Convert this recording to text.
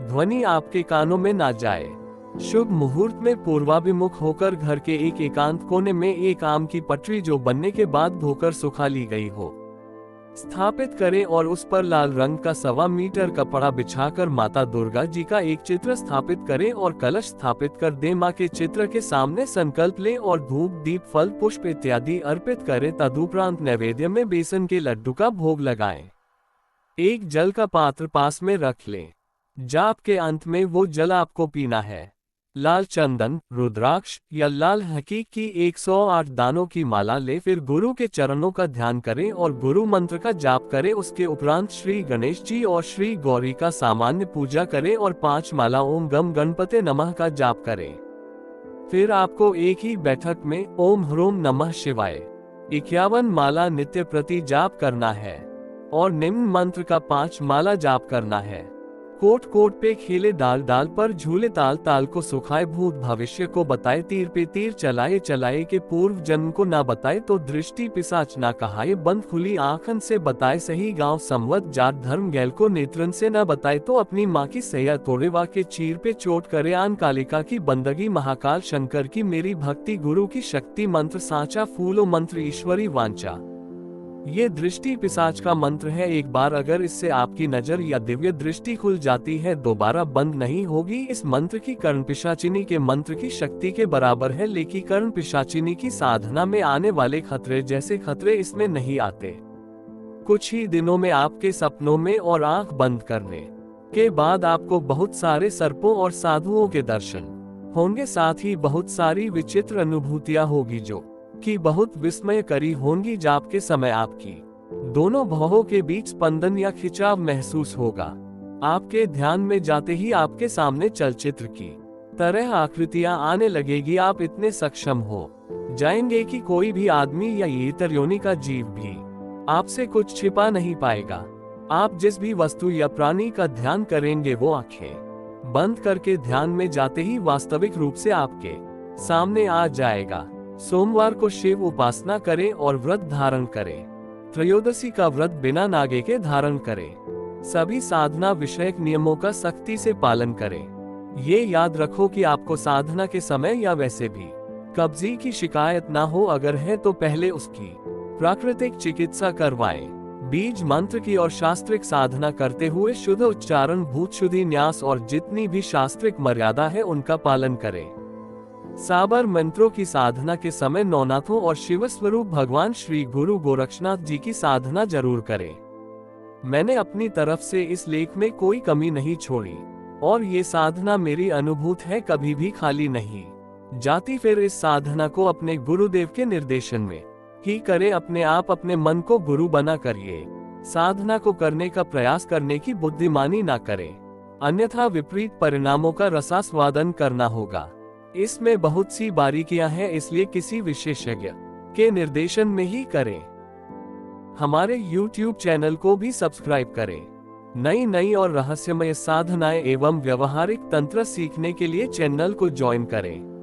ध्वनि आपके कानों में ना जाए। शुभ मुहूर्त में पूर्वाभिमुख होकर घर के एक एकांत कोने में एक आम की पटरी जो बनने के बाद धोकर सुखा ली गई हो, स्थापित करें और उस पर लाल रंग का 1.25 मीटर कपड़ा बिछाकर माता दुर्गा जी का एक चित्र स्थापित करें और कलश स्थापित कर दें। मां के चित्र के सामने संकल्प लें और धूप दीप फल पुष्प इत्यादि अर्पित करें। तदुपरांत नैवेद्य में बेसन के लड्डू का भोग लगाएं। एक जल का पात्र पास में रख लें। जाप के अंत में वो जल आपको पीना है। लाल चंदन, रुद्राक्ष या लाल हकीक की 108 दानों की माला ले, फिर गुरु के चरणों का ध्यान करें और गुरु मंत्र का जाप करें। उसके उपरांत श्री गणेश जी और श्री गौरी का सामान्य पूजा करें और 5 माला ओम गम गणपते नमः का जाप करें। फिर आपको एक ही बैठक में ओम ह्रोम नमः शिवाय 51 माला नित्य प्रति जाप करना है और निम्न मंत्र का 5 माला जाप करना है। कोट कोट पे खेले, डाल डाल पर झूले, ताल ताल को सुखाए, भूत भविष्य को बताए, तीर पे तीर चलाए चलाए, के पूर्व जन्म को ना बताए तो दृष्टि पिशाच ना कहाए, बंद खुली आंखन से बताए, सही गांव संवत जात धर्म गैल को नेत्रन से ना बताए तो अपनी माँ की सैया तोड़े, वा के चीर पे चोट करे, आन कालिका की बंदगी, महाकाल शंकर की मेरी भक्ति, गुरु की शक्ति, मंत्र साचा फूलो मंत्र ईश्वरी वांचा। ये दृष्टि पिशाच का मंत्र है। एक बार अगर इससे आपकी नजर या दिव्य दृष्टि खुल जाती है, दोबारा बंद नहीं होगी। इस मंत्र की कर्ण पिशाचिनी के मंत्र की शक्ति के बराबर है, लेकिन कर्ण पिशाचिनी की साधना में आने वाले खतरे जैसे खतरे इसमें नहीं आते। कुछ ही दिनों में आपके सपनों में और आंख बंद करने के बाद आपको बहुत सारे सर्पों और साधुओं के दर्शन होंगे। साथ ही बहुत सारी विचित्र अनुभूतियां होगी जो कि बहुत विस्मयकारी होंगी। जाप के समय आपकी दोनों भौहों के बीच स्पंदन या खिंचाव महसूस होगा। आपके ध्यान में जाते ही आपके सामने चलचित्र की तरह आकृतियां आने लगेगी। आप इतने सक्षम हो जाएंगे कि कोई भी आदमी या इतर योनि का जीव भी आपसे कुछ छिपा नहीं पाएगा। आप जिस भी वस्तु या प्राणी का ध्यान करेंगे वो आंखें बंद करके ध्यान में जाते ही वास्तविक रूप से आपके सामने आ जाएगा। सोमवार को शिव उपासना करें और व्रत धारण करें। त्रयोदशी का व्रत बिना नागे के धारण करें। सभी साधना विषयक नियमों का सख्ती से पालन करें। ये याद रखो कि आपको साधना के समय या वैसे भी कब्जी की शिकायत ना हो। अगर है तो पहले उसकी प्राकृतिक चिकित्सा करवाएं। बीज मंत्र की और शास्त्रिक साधना करते हुए शुद्ध उच्चारण, भूत शुद्धि, न्यास और जितनी भी शास्त्रिक मर्यादा है उनका पालन करें। साबर मंत्रों की साधना के समय नौनाथों और शिव स्वरूप भगवान श्री गुरु गोरक्षनाथ जी की साधना जरूर करें। मैंने अपनी तरफ से इस लेख में कोई कमी नहीं छोड़ी और ये साधना मेरी अनुभूत है, कभी भी खाली नहीं जाती। फिर इस साधना को अपने गुरुदेव के निर्देशन में ही करें। अपने आप अपने मन को गुरु बना करिए। साधना को करने का प्रयास करने की बुद्धिमानी ना करें, अन्यथा विपरीत परिणामों का रसास्वादन करना होगा। इसमें बहुत सी बारीकियां हैं, इसलिए किसी विशेषज्ञ के निर्देशन में ही करें। हमारे YouTube चैनल को भी सब्सक्राइब करें। नई नई और रहस्यमय साधनाएं एवं व्यवहारिक तंत्र सीखने के लिए चैनल को ज्वाइन करें।